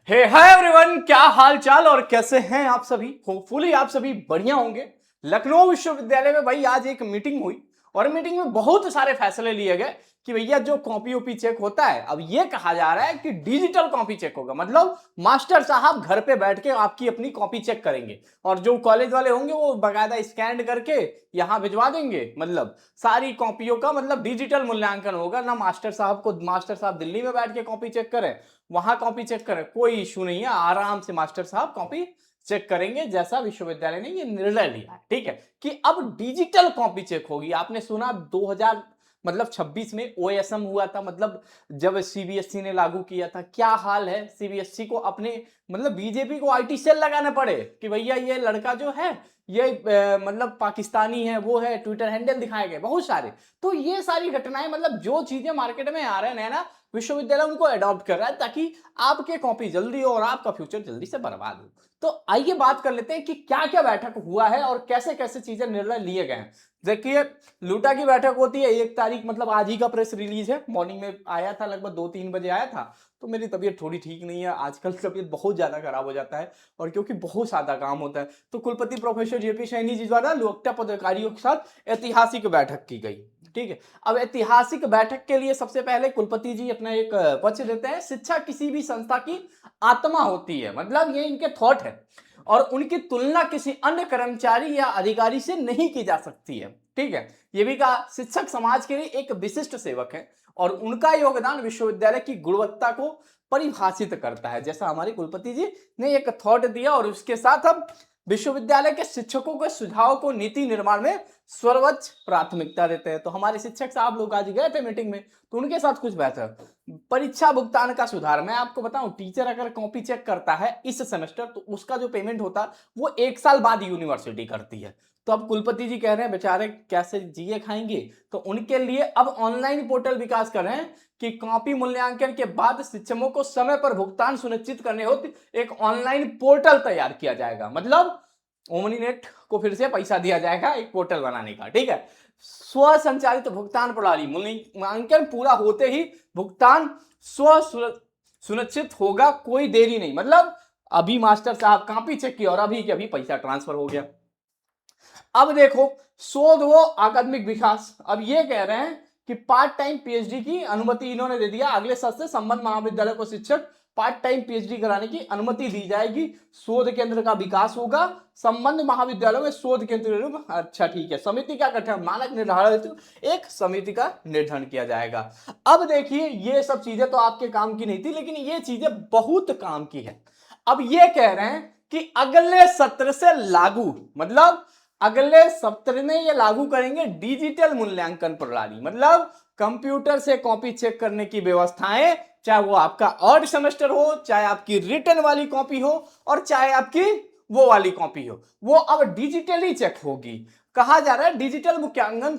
हे hi everyone, क्या हाल चाल और कैसे हैं आप सभी। होपफुली आप सभी बढ़िया होंगे। लखनऊ विश्वविद्यालय में भाई आज एक मीटिंग हुई और मीटिंग में बहुत सारे फैसले लिए गए कि भैया जो कॉपी ओपी चेक होता है अब ये कहा जा रहा है कि डिजिटल कॉपी चेक होगा। मतलब मास्टर साहब घर पे बैठ के आपकी अपनी कॉपी चेक करेंगे और जो कॉलेज वाले होंगे वो बाकायदा स्कैन करके यहाँ भिजवा देंगे। मतलब सारी कॉपियों का मतलब डिजिटल मूल्यांकन होगा ना। मास्टर साहब दिल्ली में बैठ के कॉपी चेक करें, वहां कॉपी चेक करें, कोई इशू नहीं है। आराम से मास्टर साहब कॉपी चेक करेंगे जैसा विश्वविद्यालय ने ये निर्णय लिया है। ठीक है कि अब डिजिटल कॉपी चेक होगी। आपने सुना 2000 मतलब 26 में ओएसएम हुआ था, मतलब जब सीबीएसई ने लागू किया था। क्या हाल है सीबीएसई को अपने मतलब बीजेपी को आईटी सेल लगाने पड़े कि भैया ये लड़का जो है ये मतलब पाकिस्तानी है, वो है, ट्विटर हैंडल दिखाए गए बहुत सारे। तो ये सारी घटनाएं मतलब जो चीजें मार्केट में आ रहे हैं ना, विश्वविद्यालय उनको अडॉप्ट कर रहा है ताकि आपके कॉपी जल्दी हो और आपका फ्यूचर जल्दी से बर्बाद हो। तो आइए बात कर लेते हैं कि क्या क्या बैठक हुआ है और कैसे कैसे चीजें निर्णय लिए गए हैं। देखिए, लूटा की बैठक होती है 1 तारीख, मतलब आज ही का प्रेस रिलीज है। मॉर्निंग में आया था, लगभग 2-3 बजे आया था। तो मेरी तबीयत थोड़ी ठीक नहीं है आजकल, तबीयत बहुत ज्यादा खराब हो जाता है और क्योंकि बहुत ज्यादा काम होता है। तो कुलपति प्रोफेसर जेपी सैनी जी द्वारा लोकटा पदाधिकारियों के साथ ऐतिहासिक बैठक की गई। ठीक है, अब ऐतिहासिक बैठक के लिए सबसे पहले कुलपति जी अपना एक पक्ष देते हैं। शिक्षा किसी भी संस्था की आत्मा होती है, मतलब ये इनके थॉट है और उनकी तुलना किसी अन्य कर्मचारी या अधिकारी से नहीं की जा सकती है। ठीक है, ये भी कहा शिक्षक समाज के लिए एक विशिष्ट सेवक है और उनका योगदान विश्वविद्यालय की गुणवत्ता को परिभाषित करता है। जैसा हमारे कुलपति जी ने एक थॉट दिया और उसके साथ अब विश्वविद्यालय के शिक्षकों के सुझाव को नीति निर्माण में सर्वोच्च प्राथमिकता देते हैं। तो हमारे शिक्षक साहब लोग आज गए थे मीटिंग में, तो उनके साथ कुछ बेहतर परीक्षा भुगतान का सुधार। मैं आपको बताऊं, टीचर अगर कॉपी चेक करता है इस सेमेस्टर तो उसका जो पेमेंट होता है वो 1 साल बाद यूनिवर्सिटी करती है। तो अब कुलपति जी कह रहे हैं बेचारे कैसे जिए खाएंगे, तो उनके लिए अब ऑनलाइन पोर्टल विकास कर रहे हैं कि कॉपी मूल्यांकन के बाद शिक्षकों को समय पर भुगतान सुनिश्चित करने हेतु एक ऑनलाइन पोर्टल तैयार किया जाएगा। मतलब ओमनीनेट को फिर से पैसा दिया जाएगा एक पोर्टल बनाने का। ठीक है, स्व संचालित भुगतान प्रणाली, मूल्यांकन पूरा होते ही भुगतान स्व सुनिश्चित होगा, कोई देरी नहीं। मतलब अभी मास्टर साहब कॉपी चेक की और अभी के अभी पैसा ट्रांसफर हो गया। अब देखो, शोध व अकादमिक विकास, अब ये कह रहे हैं कि पार्ट टाइम पीएचडी की अनुमति इन्होंने दे दिया। अगले साल से संबंध महाविद्यालय को शिक्षक पार्ट टाइम पीएचडी कराने की अनुमति दी जाएगी। शोध केंद्र का विकास होगा संबंध महाविद्यालयों में शोध केंद्र। अच्छा ठीक है, समिति का गठन, मानक निर्धारित एक समिति का निर्धारण किया जाएगा। अब देखिए, ये सब चीजें तो आपके काम की नहीं थी, लेकिन ये चीजें बहुत काम की है। अब ये कह रहे हैं कि अगले सत्र से लागू, मतलब अगले सत्र में ये लागू करेंगे डिजिटल मूल्यांकन प्रणाली। मतलब कंप्यूटर से कॉपी चेक करने की व्यवस्थाएं, चाहे वो आपका ऑड सेमेस्टर हो, चाहे आपकी रिटर्न वाली कॉपी हो और चाहे आपकी वो वाली कॉपी हो, वो अब डिजिटली चेक होगी। कहा जा रहा है डिजिटल मूल्यांकन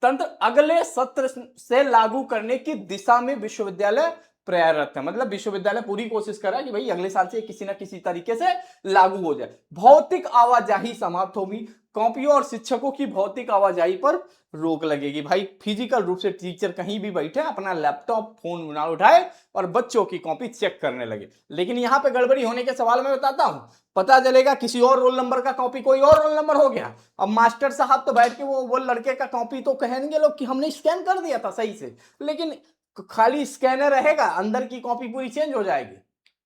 तंत्र अगले सत्र से लागू करने की दिशा में विश्वविद्यालय प्रयासरत है। मतलब विश्वविद्यालय पूरी कोशिश कर रहा है कि भाई अगले साल से किसी ना किसी तरीके से लागू हो जाए। भौतिक आवाजाही समाप्त होगी, कॉपियों और शिक्षकों की भौतिक आवाजाही पर रोक लगेगी। भाई फिजिकल रूप से टीचर कहीं भी बैठे अपना लैपटॉप फोन ना उठाए और बच्चों की कॉपी चेक करने लगे। लेकिन यहां पे गड़बड़ी होने के सवाल मैं बताता हूं। पता चलेगा किसी और रोल नंबर का कॉपी कोई और रोल नंबर हो गया। अब मास्टर साहब तो बैठ के वो लड़के का कॉपी तो कहेंगे लोग कि हमने स्कैन कर दिया था सही से, लेकिन खाली स्कैनर रहेगा, अंदर की कॉपी पूरी चेंज हो जाएगी।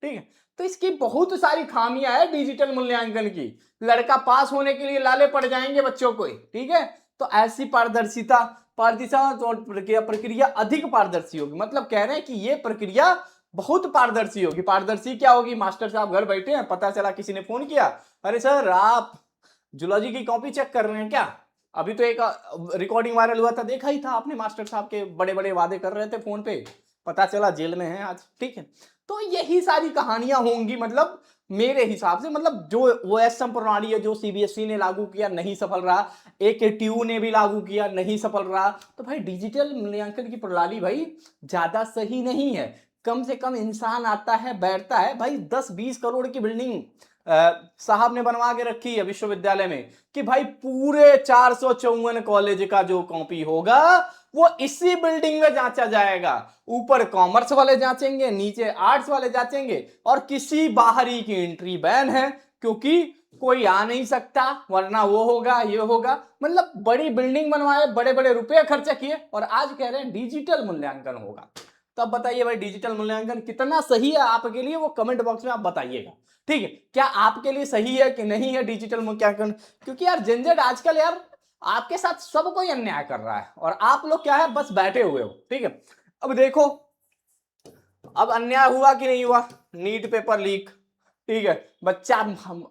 ठीक है, तो इसकी बहुत सारी खामियां है डिजिटल मूल्यांकन की। लड़का पास होने के लिए लाले पड़ जाएंगे बच्चों को। ठीक है, तो ऐसी पारदर्शिता प्रक्रिया अधिक पारदर्शी होगी। मतलब कह रहे हैं कि ये प्रक्रिया बहुत पारदर्शी होगी। पारदर्शी क्या होगी, मास्टर साहब घर बैठे हैं, पता चला किसी ने फोन किया, अरे सर आप जूलॉजी की कॉपी चेक कर रहे हैं क्या। अभी तो एक रिकॉर्डिंग वायरल हुआ था, देखा ही था आपने, मास्टर साहब के बड़े बड़े वादे कर रहे थे फोन पे, पता चला जेल में है आज। ठीक है, तो यही सारी कहानियां होंगी। मतलब मेरे हिसाब से, मतलब जो ओएसएम प्रणाली है जो सीबीएसई ने लागू किया नहीं सफल रहा, एकेटीयू ने भी लागू किया नहीं सफल रहा, तो भाई डिजिटल मूल्यांकन की प्रणाली भाई ज्यादा सही नहीं है। कम से कम इंसान आता है बैठता है, भाई 10-20 करोड़ की बिल्डिंग साहब ने बनवा के रखी है विश्वविद्यालय में कि भाई पूरे 454 कॉलेज का जो कॉपी होगा वो इसी बिल्डिंग में जांचा जाएगा। ऊपर कॉमर्स वाले जांचेंगे, नीचे आर्ट्स वाले जांचेंगे, और किसी बाहरी की एंट्री बैन है, क्योंकि कोई आ नहीं सकता, वरना वो होगा ये होगा। मतलब बड़ी बिल्डिंग बनवाए, बड़े बड़े रुपए खर्चा किए, और आज कह रहे हैं डिजिटल मूल्यांकन होगा। तब बताइए भाई डिजिटल मूल्यांकन कितना सही है आपके लिए, वो कमेंट बॉक्स में आप बताइएगा। ठीक है, क्या आपके लिए सही है कि नहीं है डिजिटल मूल्यांकन? क्योंकि यार झंझट आजकल यार आपके साथ सब कोई अन्याय कर रहा है, और आप लोग क्या है बस बैठे हुए हो। ठीक है, अब देखो अब अन्याय हुआ कि नहीं हुआ, नीट पेपर लीक। ठीक है, बच्चा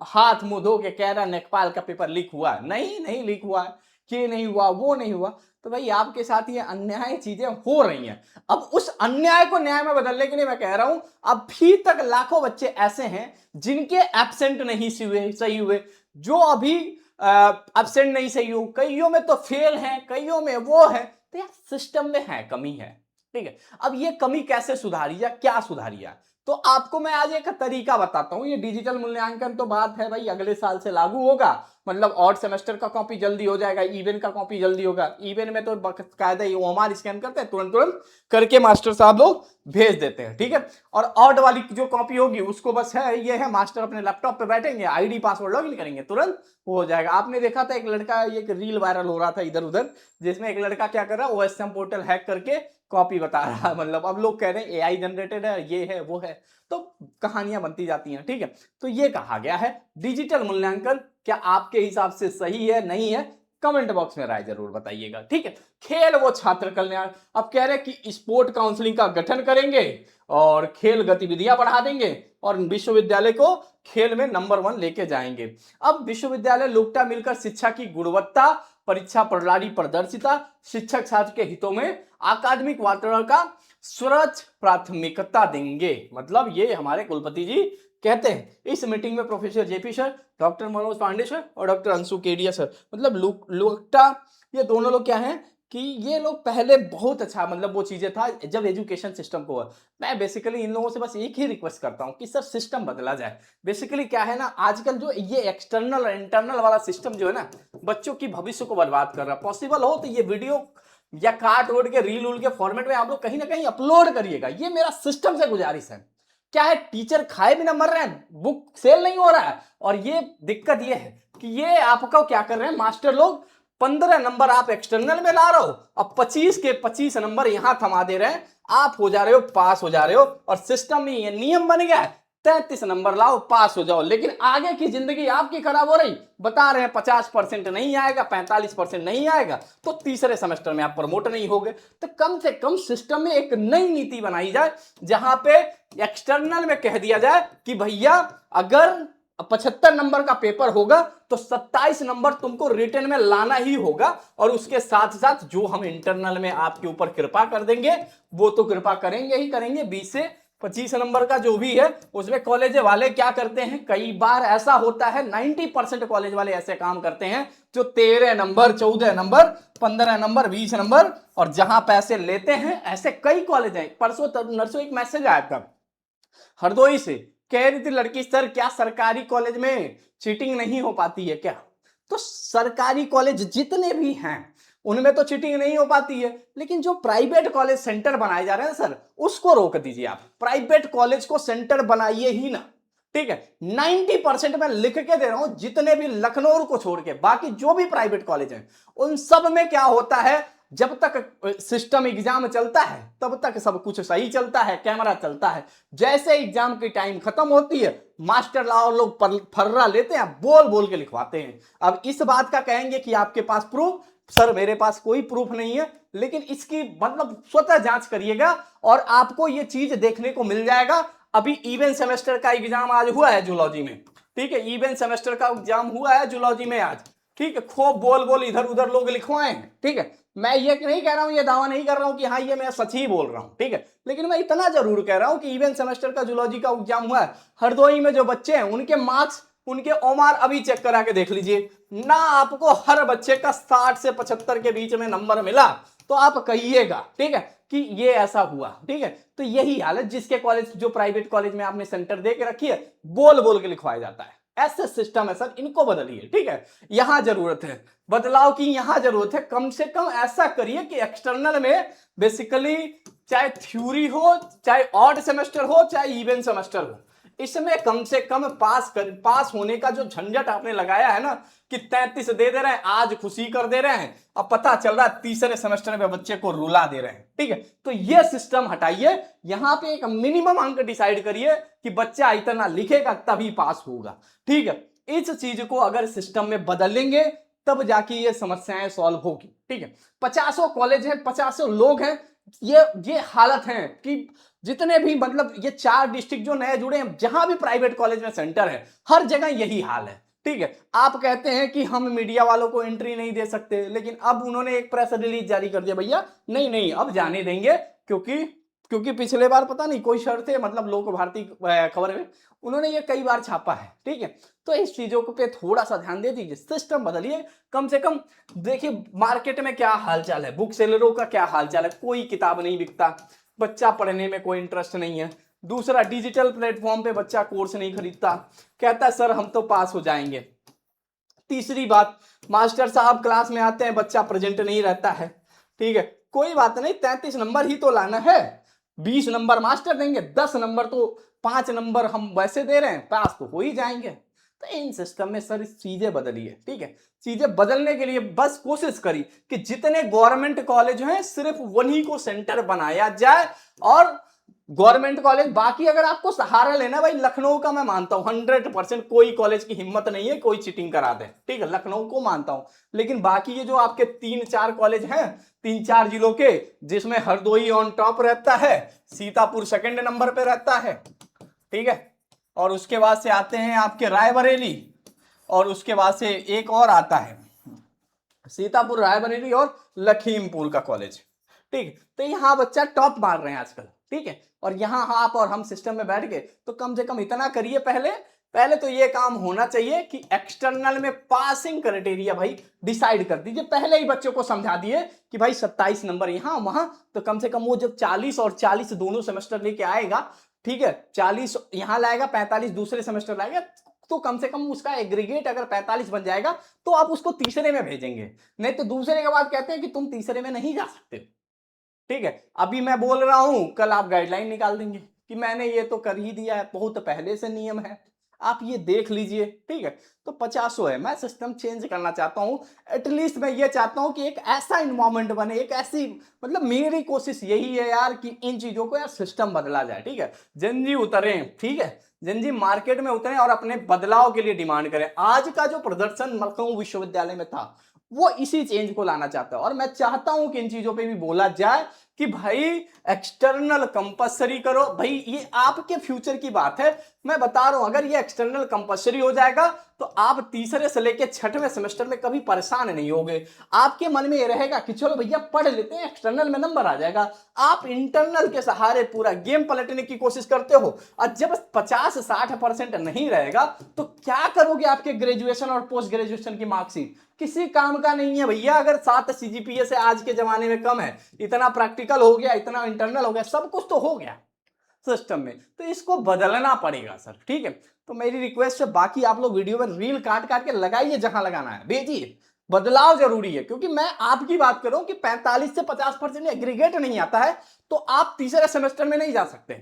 हाथ मुंह धो के कह रहा नेकपाल का पेपर लीक हुआ, नहीं नहीं लीक हुआ है, ये नहीं हुआ वो नहीं हुआ। तो भाई आपके साथ ये अन्याय चीजें हो रही हैं। अब उस अन्याय को न्याय में बदलने के लिए मैं कह रहा हूं, अभी तक लाखों बच्चे ऐसे हैं जिनके एब्सेंट नहीं सही हुए, जो अभी एब्सेंट नहीं सही हो, कईयों में तो फेल है, कईयों में वो है। तो यार सिस्टम में है, कमी है। ठीक है, अब ये कमी कैसे सुधारी या क्या सुधारी जाए, तो आपको मैं आज एक तरीका बताता हूं। ये डिजिटल मूल्यांकन तो बात है भाई अगले साल से लागू होगा, मतलब ऑड सेमेस्टर का कॉपी जल्दी हो जाएगा, इवन का कॉपी जल्दी होगा। इवन में तो कायदा ओएमआर स्कैन करते हैं, तुरंत तुरंत करके मास्टर साहब लोग भेज देते हैं। ठीक है, और ऑड वाली जो कॉपी होगी उसको बस है ये है, मास्टर अपने लैपटॉप पे बैठेंगे, आईडी पासवर्ड लॉगिन करेंगे, तुरंत हो जाएगा। आपने देखा था एक लड़का, एक रील वायरल हो रहा था इधर उधर, जिसमें एक लड़का क्या कर रहा है, ओएसएम पोर्टल हैक करके कॉपी बता रहा है। मतलब अब लोग कह रहे हैं एआई जनरेटेड है, ये है वो है, तो कहानियां बनती जाती हैं। ठीक है, तो ये कहा गया है डिजिटल मूल्यांकन क्या आपके हिसाब से सही है नहीं है, कमेंट बॉक्स में राय जरूर बताइएगा। ठीक है, खेल वो छात्र कल्याण, अब कह रहे हैं कि स्पोर्ट काउंसलिंग का गठन करेंगे और खेल गतिविधियां बढ़ा देंगे और विश्वविद्यालय को खेल में नंबर 1 लेके जाएंगे। अब विश्वविद्यालय लोकटा मिलकर शिक्षा की गुणवत्ता, परीक्षा प्रणाली पारदर्शिता, शिक्षक छात्र के हितों में अकादमिक वातावरण का सर्वोच्च प्राथमिकता देंगे। मतलब ये हमारे कुलपति जी कहते हैं। इस मीटिंग में professor JP sir, doctor Manoj Pandey sir और डॉक्टर अंशु केडिया सर, मतलब लोकटा, ये दोनों लोग क्या हैं कि ये लोग पहले बहुत अच्छा, मतलब वो चीजें था जब एजुकेशन सिस्टम को हुआ। मैं बेसिकली इन लोगों से बस एक ही रिक्वेस्ट करता हूं कि सर सिस्टम बदला जाए। बेसिकली क्या है ना, आजकल जो ये एक्सटर्नल और इंटरनल वाला सिस्टम जो है ना, बच्चों की भविष्य को बर्बाद कर रहा है। पॉसिबल हो तो ये वीडियो या काट वोट के रील उल के फॉर्मेट में आप लोग कहीं ना कहीं अपलोड करिएगा। ये मेरा सिस्टम से गुजारिश है। क्या है, टीचर खाए बिना मर रहे हैं, बुक सेल नहीं हो रहा है, और ये दिक्कत ये है कि ये आपका क्या कर रहे हैं मास्टर लोग, 15 नंबर आप एक्सटर्नल में ला रहे हो, अब 25 के 25 नंबर यहां थमा दे रहे हैं, आप हो जा रहे हो, पास हो जा रहे हो। और सिस्टम में ये नियम बन गया है 33 नंबर लाओ पास हो जाओ, लेकिन आगे की जिंदगी आपकी खराब हो रही। बता रहे हैं 50% नहीं आएगा, 45% नहीं आएगा, तो तीसरे सेमेस्टर में आप प्रमोट नहीं होगे। तो कम से कम सिस्टम में एक नई नीति बनाई जाए, जहां पे एक्सटर्नल में कह दिया जाए कि भैया अगर 75 नंबर का पेपर होगा तो 27 नंबर तुमको रिटर्न में लाना ही होगा, और उसके साथ साथ जो हम इंटरनल में आपके ऊपर कृपा कर देंगे वो तो कृपा करेंगे ही करेंगे, 20 से 25 नंबर का जो भी है उसमें कॉलेज वाले क्या करते हैं, कई बार ऐसा होता है 90% कॉलेज वाले ऐसे काम करते हैं जो 13 नंबर 14 नंबर 15 नंबर 20 नंबर, और जहां पैसे लेते हैं ऐसे कई कॉलेज हैं। परसों नरसों एक मैसेज आया था हरदोई से, कह रही थी लड़की सर क्या सरकारी कॉलेज में चीटिंग नहीं हो पाती है क्या? तो सरकारी कॉलेज जितने भी हैं उनमें तो चीटिंग नहीं हो पाती है, लेकिन जो प्राइवेट कॉलेज सेंटर बनाए जा रहे हैं सर उसको रोक दीजिए। आप प्राइवेट कॉलेज को सेंटर बनाइए ही ना। ठीक है, 90% मैं लिख के दे रहा हूं, जितने भी लखनऊ को छोड़ के बाकी जो भी प्राइवेट कॉलेज हैं उन सब में क्या होता है, जब तक सिस्टम एग्जाम चलता है तब तक सब कुछ सही चलता है, कैमरा चलता है। जैसे एग्जाम की टाइम खत्म होती है मास्टर लाओ लोग फर्रा लेते हैं, बोल बोल के लिखवाते हैं। अब इस बात का कहेंगे कि आपके पास प्रूफ, सर मेरे पास कोई प्रूफ नहीं है, लेकिन इसकी मतलब स्वतः जांच करिएगा और आपको यह चीज देखने को मिल जाएगा। अभी इवन सेमेस्टर का एग्जाम आज हुआ है जूलॉजी में। ठीक है, इवन सेमेस्टर का एग्जाम हुआ है जूलॉजी में आज। ठीक है, खूब बोल बोल इधर उधर लोग लिखवाए हैं। ठीक है, मैं ये नहीं कह रहा हूं, ये दावा नहीं कर रहा हूं कि हाँ ये मैं सच ही बोल रहा हूं। ठीक है, लेकिन मैं इतना जरूर कह रहा हूं कि इवन सेमेस्टर का जूलॉजी का एग्जाम हुआ है, हरदोई में जो बच्चे हैं उनके मार्क्स, उनके ओमार अभी चेक करा के देख लीजिए ना, आपको हर बच्चे का 60 से 75 के बीच में नंबर मिला तो आप कहिएगा ठीक है कि ये ऐसा हुआ। ठीक है, तो यही हालत जिसके कॉलेज, जो प्राइवेट कॉलेज में आपने सेंटर दे के रखी है, बोल बोल के लिखवाया जाता है। ऐसे सिस्टम है सर, इनको बदलिए। ठीक है, यहां जरूरत है बदलाव की, यहां जरूरत है। कम से कम ऐसा करिए कि एक्सटर्नल में बेसिकली चाहे थ्योरी हो, चाहे ऑड सेमेस्टर हो, चाहे इवन सेमेस्टर हो, इसमें कम से कम पास होने का जो झंझट आपने लगाया है ना, कि 33 दे रहे हैं, आज खुशी कर दे रहे हैं, अब पता चल रहा है तीसरे सेमेस्टर में बच्चे को रुला दे रहे हैं। ठीक है, तो ये सिस्टम हटाइए, यहां पे एक मिनिमम अंक डिसाइड करिए कि बच्चा इतना लिखेगा तभी पास होगा। ठीक है, इस चीज को अगर सिस्टम में बदलेंगे तब जाके ये समस्याएं सॉल्व होगी। ठीक है, 50 कॉलेज है, 50 लोग हैं, ये हालत है कि जितने भी मतलब ये 4 डिस्ट्रिक्ट जो नए जुड़े हैं, जहां भी प्राइवेट कॉलेज में सेंटर है, हर जगह यही हाल है। ठीक है, आप कहते हैं कि हम मीडिया वालों को एंट्री नहीं दे सकते, लेकिन अब उन्होंने एक प्रेस रिलीज जारी कर दिया, भैया नहीं नहीं अब जाने देंगे, क्योंकि पिछले बार पता नहीं कोई शर्त है, मतलब लोक भारती खबर में उन्होंने ये कई बार छापा है। ठीक है, तो इस चीजों पे थोड़ा सा ध्यान दे दीजिए, सिस्टम बदलिए। कम से कम देखिए मार्केट में क्या हालचाल है, बुक सेलरों का क्या हालचाल है, कोई किताब नहीं बिकता, बच्चा पढ़ने में कोई इंटरेस्ट नहीं है। दूसरा, डिजिटल प्लेटफॉर्म पे बच्चा कोर्स नहीं खरीदता, कहता है सर हम तो पास हो जाएंगे। तीसरी बात, मास्टर साहब क्लास में आते हैं, बच्चा प्रेजेंट नहीं रहता है। ठीक है, कोई बात नहीं, 33 नंबर ही तो लाना है, 20 नंबर मास्टर देंगे, 10 नंबर तो 5 नंबर हम वैसे दे रहे हैं, पास तो हो ही जाएंगे। तो इन सिस्टम में सर चीजें बदलिए। ठीक है, चीजें बदलने के लिए बस कोशिश करी कि जितने गवर्नमेंट कॉलेज हैं सिर्फ वहीं को सेंटर बनाया जाए, और गवर्नमेंट कॉलेज, बाकी अगर आपको सहारा लेना, भाई लखनऊ का मैं मानता हूं 100% कोई कॉलेज की हिम्मत नहीं है कोई चीटिंग करा दे। ठीक है, लखनऊ को मानता हूं, लेकिन बाकी ये जो आपके 3-4 कॉलेज हैं 3-4 जिलों के, जिसमें हरदोई ऑन टॉप रहता है, सीतापुर सेकंड नंबर पे रहता है। ठीक है, और उसके बाद से आते हैं आपके रायबरेली, और उसके बाद से एक और आता है सीतापुर, रायबरेली और लखीमपुर का कॉलेज। ठीक, तो यहां बच्चा टॉप मार रहे हैं आजकल। ठीक है, और यहां आप और हम सिस्टम में बैठ गए, तो कम से कम इतना करिए, पहले तो ये काम होना चाहिए कि एक्सटर्नल में पासिंग क्राइटेरिया भाई डिसाइड कर दीजिए, पहले ही बच्चों को समझा दिए कि भाई 27 नंबर यहां वहां, तो कम से कम वो जब 40 और 40 दोनों सेमेस्टर लेके आएगा, ठीक है, 40 यहां लाएगा, 45 दूसरे सेमेस्टर लाएगा, तो कम से कम उसका एग्रीगेट अगर 45 बन जाएगा तो आप उसको तीसरे में भेजेंगे। नहीं तो दूसरे के बाद कहते हैं कि तुम तीसरे में नहीं जा सकते। ठीक है, अभी मैं बोल रहा हूं, कल आप गाइडलाइन निकाल देंगे कि मैंने ये तो कर ही दिया है, बहुत पहले से नियम है, आप ये देख लीजिए। ठीक है, तो 50 है, मैं सिस्टम चेंज करना चाहता हूं। एटलीस्ट मैं ये चाहता हूं कि एक ऐसा इन्वायरमेंट बने, एक ऐसी, मतलब मेरी कोशिश यही है यार कि इन चीजों को यार सिस्टम बदला जाए। ठीक है, जनजी उतरे, ठीक है, जनजी मार्केट में उतरे और अपने बदलाव के लिए डिमांड करें। आज का जो प्रदर्शन लखनऊ विश्वविद्यालय में था, वो इसी चेंज को लाना चाहता है, और मैं चाहता हूं कि इन चीजों पे भी बोला जाए कि भाई एक्सटर्नल कंपलसरी करो। भाई ये आपके फ्यूचर की बात है, मैं बता रहा हूं, अगर ये एक्सटर्नल कंपलसरी हो जाएगा तो आप तीसरे से लेकर 6वें सेमेस्टर में कभी परेशान नहीं होगे। आपके मन में ये रहेगा कि चलो भैया पढ़ लेते हैं, एक्सटर्नल में नंबर आ जाएगा। आप इंटरनल के सहारे पूरा गेम पलटने की कोशिश करते हो, और जब 50-60% नहीं रहेगा तो क्या करोगे आपके ग्रेजुएशन और पोस्ट ग्रेजुएशन की मार्कशीट? किसी काम का नहीं है भैया। अगर 7 CGPA से आज के जमाने में कम है, इतना प्रैक्टिकल हो गया, इतना इंटरनल हो गया, सब कुछ तो हो गया सिस्टम में, तो इसको बदलना पड़ेगा सर। ठीक है, तो मेरी रिक्वेस्ट है, बाकी आप लोग वीडियो में रील काट काट के लगाइए, जहां लगाना है भेजिए, बदलाव जरूरी है। क्योंकि मैं आपकी बात करूं कि 45 से 50% एग्रीगेट नहीं आता है तो आप तीसरे सेमेस्टर में नहीं जा सकते।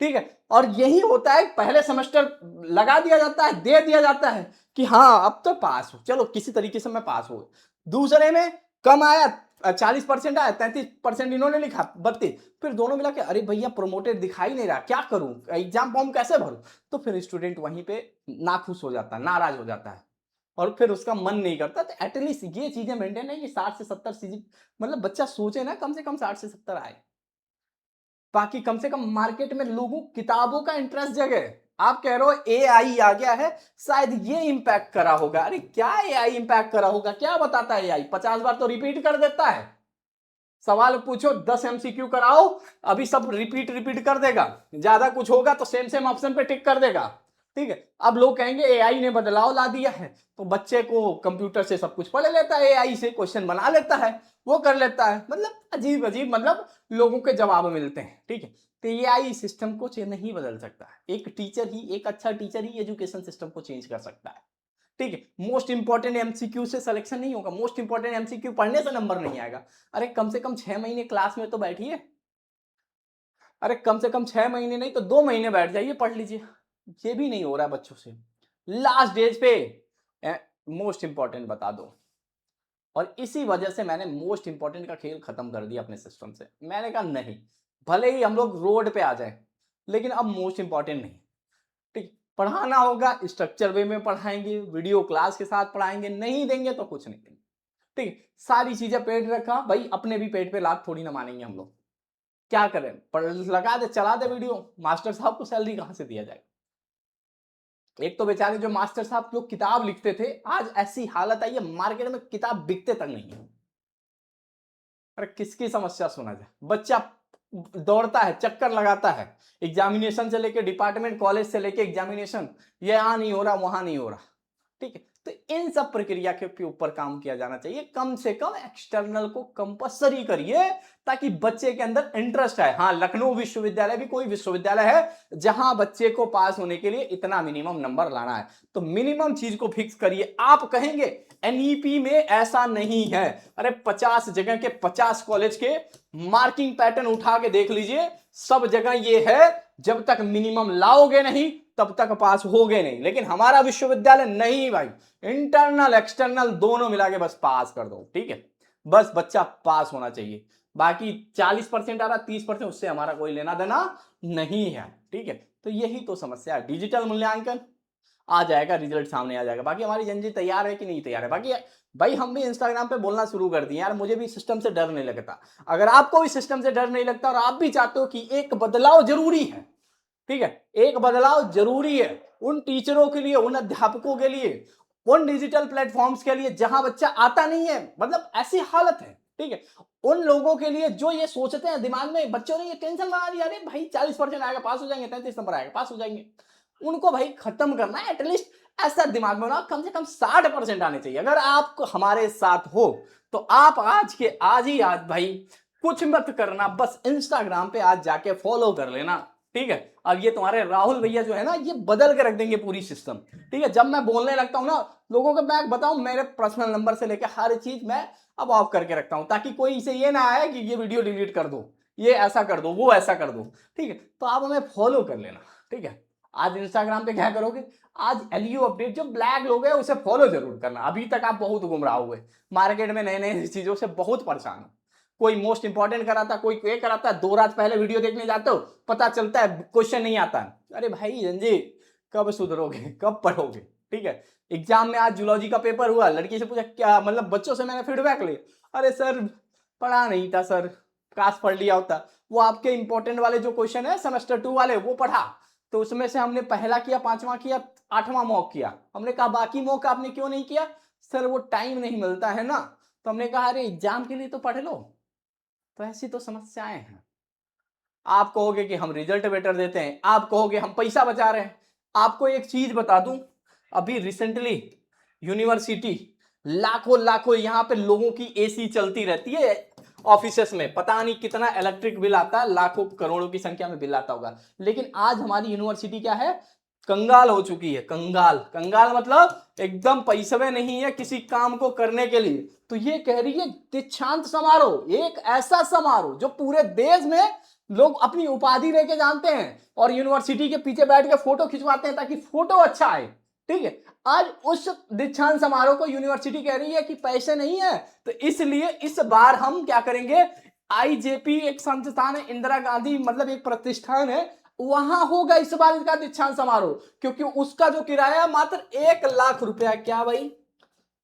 ठीक है, और यही होता है, पहले सेमेस्टर लगा दिया जाता है, दे दिया जाता है कि हाँ अब तो पास हो, चलो किसी तरीके से मैं पास हो। दूसरे में कम आया, 40% आया, 33% इन्होंने लिखा, 32, फिर दोनों मिला के अरे भैया प्रोमोटेड दिखाई नहीं रहा, क्या करूं, एग्जाम फॉर्म कैसे भरूं? तो फिर स्टूडेंट वहीं पे नाखुश हो जाता है, नाराज हो जाता है, और फिर उसका मन नहीं करता। तो एटलीस्ट ये चीजें मेंटेन है कि 60 से 70 सीजी, मतलब बच्चा सोचे ना कम से कम 60 से 70 आए, बाकी कम से कम मार्केट में लोगों किताबों का इंटरेस्ट जगे। आप कह रहे हो एआई आ गया है, शायद ये इंपैक्ट करा होगा। अरे क्या एआई इंपैक्ट करा होगा, क्या बताता है एआई? 50 बार तो रिपीट कर देता है, सवाल पूछो 10 MCQ कराओ, अभी सब रिपीट रिपीट कर देगा, ज्यादा कुछ होगा तो सेम सेम ऑप्शन पे टिक कर देगा। ठीक है। अब लोग कहेंगे एआई ने बदलाव ला दिया है, तो बच्चे को कंप्यूटर से सब कुछ पढ़ लेता है, एआई से क्वेश्चन बना लेता है, वो कर लेता है, मतलब अजीब अजीब मतलब लोगों के जवाब मिलते हैं। ठीक है, तो एआई सिस्टम को नहीं बदल सकता है। एक टीचर ही, एक अच्छा टीचर ही एजुकेशन सिस्टम को चेंज कर सकता है। ठीक है, मोस्ट इंपॉर्टेंट एमसीक्यू से सिलेक्शन नहीं होगा, मोस्ट इंपॉर्टेंट एमसीक्यू पढ़ने से नंबर नहीं आएगा। अरे कम से कम 6 महीने क्लास में तो बैठिए, अरे कम से कम 6 महीने नहीं तो 2 महीने बैठ जाइए, पढ़ लीजिए। ये भी नहीं हो रहा है बच्चों से। लास्ट डेज पे मोस्ट इंपॉर्टेंट बता दो, और इसी वजह से मैंने मोस्ट इंपॉर्टेंट का खेल खत्म कर दिया अपने सिस्टम से। मैंने कहा नहीं, भले ही हम लोग रोड पे आ जाए, लेकिन अब मोस्ट इंपॉर्टेंट नहीं। ठीक, पढ़ाना होगा स्ट्रक्चर वे में पढ़ाएंगे, वीडियो क्लास के साथ पढ़ाएंगे, नहीं देंगे तो कुछ नहीं देंगे। ठीक, सारी चीजें पेट रखा भाई, अपने भी पेट पे लात थोड़ी ना मानेंगे हम लोग। क्या करें, पढ़ लगा दे, चला दे वीडियो, मास्टर साहब को सैलरी कहां से दिया जाएगा। एक तो बेचारे जो मास्टर साहब लोग किताब लिखते थे, आज ऐसी हालत आई है मार्केट में किताब बिकते तक नहीं है। अरे किसकी समस्या सुना जाए, बच्चा दौड़ता है, चक्कर लगाता है, एग्जामिनेशन से लेके डिपार्टमेंट, कॉलेज से लेके एग्जामिनेशन, ये यहां नहीं हो रहा, वहां नहीं हो रहा। ठीक है, तो इन सब प्रक्रिया के ऊपर काम किया जाना चाहिए। कम से कम एक्सटर्नल को कंपलसरी करिए, ताकि बच्चे के अंदर इंटरेस्ट है। हाँ, लखनऊ विश्वविद्यालय भी कोई विश्वविद्यालय है जहां बच्चे को पास होने के लिए इतना मिनिमम नंबर लाना है, तो मिनिमम चीज को फिक्स करिए। आप कहेंगे एनईपी में ऐसा नहीं है, अरे 50 जगह के 50 कॉलेज के मार्किंग पैटर्न उठा के देख लीजिए, सब जगह ये है, जब तक मिनिमम लाओगे नहीं तब तक पास होगे नहीं। लेकिन हमारा विश्वविद्यालय नहीं भाई, इंटरनल एक्सटर्नल दोनों मिला के बस पास कर दो। ठीक है, बस बच्चा पास होना चाहिए, बाकी 40% आ रहा 30%, उससे हमारा कोई लेना देना नहीं है। ठीक है, तो यही तो समस्या है। डिजिटल मूल्यांकन आ जाएगा, रिजल्ट सामने आ जाएगा, बाकी हमारी जनजी तैयार है कि नहीं तैयार है। बाकी भाई हम भी इंस्टाग्राम पे बोलना शुरू कर दिए यार, मुझे भी सिस्टम से डर नहीं लगता। अगर आपको भी सिस्टम से डर नहीं लगता और आप भी चाहते हो कि एक बदलाव जरूरी है, ठीक है, एक बदलाव जरूरी है उन टीचरों के लिए, उन अध्यापकों के लिए, उन डिजिटल प्लेटफॉर्म्स के लिए जहां बच्चा आता नहीं है, मतलब ऐसी हालत है। ठीक है, उन लोगों के लिए जो ये सोचते हैं दिमाग में, बच्चों ने ये टेंशन बना दिया, अरे भाई 40% आएगा पास हो जाएंगे, 33 नंबर आएगा पास हो जाएंगे, उनको भाई खत्म करना है। एटलीस्ट ऐसा दिमाग में ना, कम से कम 60% आने चाहिए। अगर आप हमारे साथ हो तो आप आज के आज ही आज भाई कुछ मत करना, बस इंस्टाग्राम पे आज जाके फॉलो कर लेना। ठीक है, अब ये तुम्हारे राहुल भैया जो है ना, ये बदल के रख देंगे पूरी सिस्टम। ठीक है, जब मैं बोलने लगता हूं ना लोगों को, मैं बताऊं मेरे पर्सनल नंबर से लेकर हर चीज मैं अब ऑफ करके रखता हूं, ताकि कोई इसे ये ना आए कि ये वीडियो डिलीट कर दो, ये ऐसा कर दो, वो ऐसा कर दो। ठीक है, तो आप हमें फॉलो कर लेना। ठीक है, आज इंस्टाग्राम पे क्या करोगे, आज एलयू अपडेट जो ब्लैक लोग हैं उसे फॉलो जरूर करना। अभी तक आप बहुत गुमराह हुए, मार्केट में नए नए चीजों से बहुत परेशान हो। कोई मोस्ट इंपॉर्टेंट कराता, कोई ये कराता, 2 रात पहले वीडियो देखने जाते हो, पता चलता है क्वेश्चन नहीं आता। अरे भाई रंजी, कब सुधरोगे, कब पढ़ोगे। ठीक है, एग्जाम में आज जूलॉजी का पेपर हुआ, लड़की से पूछा क्या, मतलब बच्चों से मैंने फीडबैक लिया, अरे सर पढ़ा नहीं था सर, काश पढ़ लिया होता। वो आपके इंपॉर्टेंट वाले जो क्वेश्चन है सेमेस्टर 2 वाले वो पढ़ा, तो उसमें से हमने पहला किया, 5वां किया, 8वां मॉक किया। हमने कहा बाकी मॉक आपने क्यों नहीं किया, सर वो टाइम नहीं मिलता है ना। तो हमने कहा अरे एग्जाम के लिए तो पढ़ लो। तो ऐसी तो समस्याएं हैं। आप कहोगे कि हम रिजल्ट बेटर देते हैं, आप कहोगे हम पैसा बचा रहे हैं। आपको एक चीज बता दूं, अभी रिसेंटली यूनिवर्सिटी, लाखों लाखों यहां पे लोगों की एसी चलती रहती है ऑफिसेस में, पता नहीं कितना इलेक्ट्रिक बिल आता है, लाखों करोड़ों की संख्या में बिल आता होगा। लेकिन आज हमारी यूनिवर्सिटी क्या है, कंगाल हो चुकी है। कंगाल, कंगाल मतलब एकदम पैसे में नहीं है किसी काम को करने के लिए। तो ये कह रही है दीक्षांत समारोह, एक ऐसा समारोह जो पूरे देश में लोग अपनी उपाधि लेके जानते हैं और यूनिवर्सिटी के पीछे बैठ के फोटो खिंचवाते हैं ताकि फोटो अच्छा आए। ठीक है, आज उस दीक्षांत समारोह को यूनिवर्सिटी कह रही है कि पैसे नहीं है, तो इसलिए इस बार हम क्या करेंगे, आईजेपी एक संस्थान है, इंदिरा गांधी मतलब एक प्रतिष्ठान है, वहां होगा इस बार इसका दीक्षांत समारोह। क्योंकि उसका जो किराया मात्र 1 लाख रुपया, क्या भाई,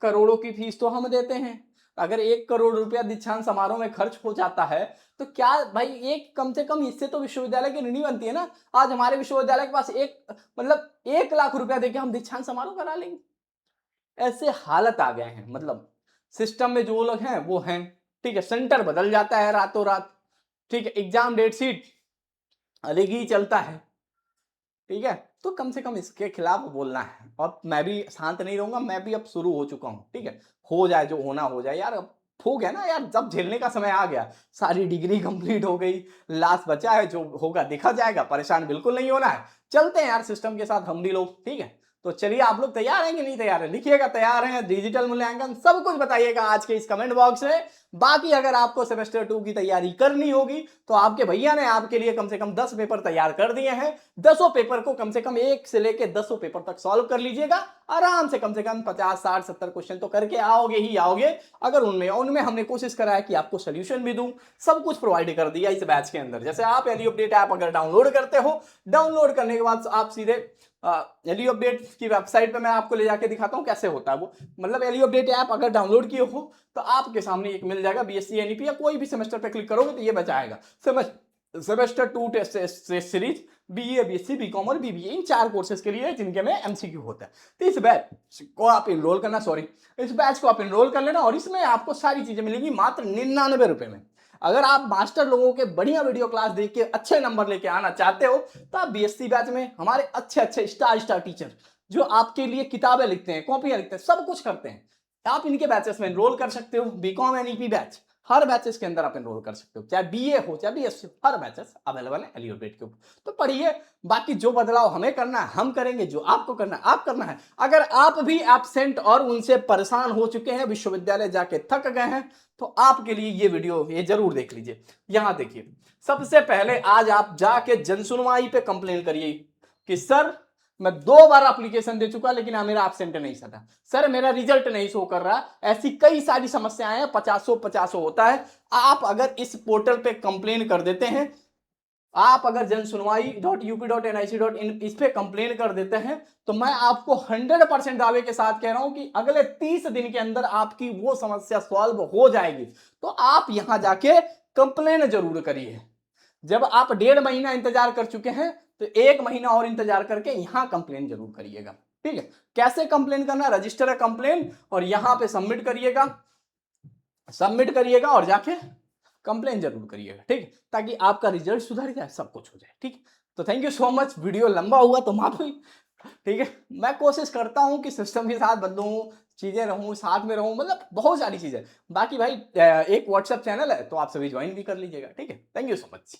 करोड़ों की फीस तो हम देते हैं। अगर 1 करोड़ रुपया दीक्षांत समारोह में खर्च हो जाता है, तो क्या भाई, एक कम से कम इससे तो विश्वविद्यालय की ऋणी बनती है ना। आज हमारे विश्वविद्यालय के पास एक मतलब 1 लाख रुपया देके हम दीक्षांत समारोह करा लेंगे। ऐसे हालत आ गए हैं, मतलब सिस्टम में जो लोग हैं वो हैं। ठीक है, सेंटर बदल जाता है रातों रात। ठीक है, एग्जाम डेट शीट अलग ही चलता है। ठीक है, तो कम से कम इसके खिलाफ बोलना है। और मैं भी शांत नहीं रहूंगा, मैं भी अब शुरू हो चुका हूँ। ठीक है, हो जाए जो होना हो जाए यार, अब हो गया ना यार, जब झेलने का समय आ गया, सारी डिग्री कंप्लीट हो गई, लास्ट बचा है, जो होगा देखा जाएगा, परेशान बिल्कुल नहीं होना है। चलते हैं यार सिस्टम के साथ हम भी लोग। ठीक है, तो चलिए, आप लोग तैयार हैं कि नहीं तैयार है, लिखिएगा तैयार हैं, डिजिटल मूल्यांकन सब कुछ बताइएगा आज के इस कमेंट बॉक्स में। बाकी अगर आपको सेमेस्टर 2 की तैयारी करनी होगी तो आपके भैया ने आपके लिए कम से कम 10 पेपर तैयार कर दिए हैं। 10 पेपर को कम से कम 1 से लेके 10 पेपर तक सॉल्व कर लीजिएगा आराम से कम 50 60 70 क्वेश्चन तो करके आओगे ही आओगे। अगर उनमें उनमें हमने कोशिश करा है कि आपको सोल्यूशन भी दूं, सब कुछ प्रोवाइड कर दिया इस बैच के अंदर। जैसे आप एलई अपडेट ऐप अगर डाउनलोड करते हो, डाउनलोड करने के बाद आप सीधे एलई अपडेट की वेबसाइट पे मैं आपको ले जाके दिखाता हूँ कैसे होता है वो। मतलब एलई अपडेट ऐप अगर डाउनलोड किए हो तो आपके सामने एक मिल जाएगा बीएससी एनईपी, या कोई भी सेमेस्टर पे क्लिक करोगे तो ये बचाएगा semester 2 test series, BA BSc BCom और बीबीए, इन 4 कोर्सेज के लिए जिनके में एमसीक्यू होता है। तो इस बैच को आप इनरोल करना, इस बैच को आप इनरोल कर लेना, और इसमें आपको सारी चीजें मिलेंगी मात्र 99 रुपए में। अगर आप मास्टर लोगों के बढ़िया वीडियो क्लास देख के अच्छे नंबर लेके आना चाहते हो तो आप बीएससी बैच में हमारे अच्छे अच्छे स्टार टीचर जो आपके लिए किताबें लिखते हैं, कॉपियां लिखते हैं, सब कुछ करते हैं, आप इनके बैचेस में एनरोल कर सकते हो। बीकॉम एनईपी बैच हर बैचेस के अंदर आप एनरोल कर सकते हो, चाहे बीए हो चाहे बीएससी हो, हर बैचेस अवेलेबल है एलई अपडेट के ऊपर। तो पढ़िए, बाकी जो बदलाव हमें करना है हम करेंगे, जो आपको करना है आप करना है। अगर आप भी एब्सेंट और उनसे परेशान हो चुके हैं, विश्वविद्यालय जाके थक गए हैं, तो आपके लिए ये वीडियो ये जरूर देख लीजिए। यहां देखिए, सबसे पहले आज आप जाके जनसुनवाई पे कंप्लेन करिए कि सर मैं 2 बार एप्लीकेशन दे चुका लेकिन मेरा एब्सेंट नहीं सटा, सर मेरा रिजल्ट नहीं शो कर रहा। ऐसी कई सारी समस्याएं हैं, 50 होता है। आप अगर इस पोर्टल पे कंप्लेन कर देते हैं, आप अगर जनसुनवाई.up.nic.in इस पे कंप्लेन कर देते हैं, तो मैं आपको 100% दावे के साथ कह रहा हूं कि अगले 30 दिन के अंदर आपकी वो समस्या सॉल्व हो जाएगी। तो आप यहां जाके कंप्लेन जरूर करिए। जब आप 1.5 महीना इंतजार कर चुके हैं तो 1 महीना और इंतजार करके यहां कंप्लेन जरूर करिएगा। ठीक है, कैसे कंप्लेन करना, रजिस्टर है कंप्लेन और यहां पे सबमिट करिएगा और जाके कंप्लेन जरूर करिएगा। ठीक है, ताकि आपका रिजल्ट सुधर जाए, सब कुछ हो जाए। ठीक, तो thank you so much. Video लंबा हुआ तो माफी। ठीक है, मैं कोशिश करता हूं कि सिस्टम के साथ बदलूं, चीजें रहूं, साथ में रहूं, मतलब बहुत सारी चीजें। बाकी भाई एक व्हाट्सएप चैनल है तो आप सभी ज्वाइन भी कर लीजिएगा। ठीक है, थैंक यू सो मच।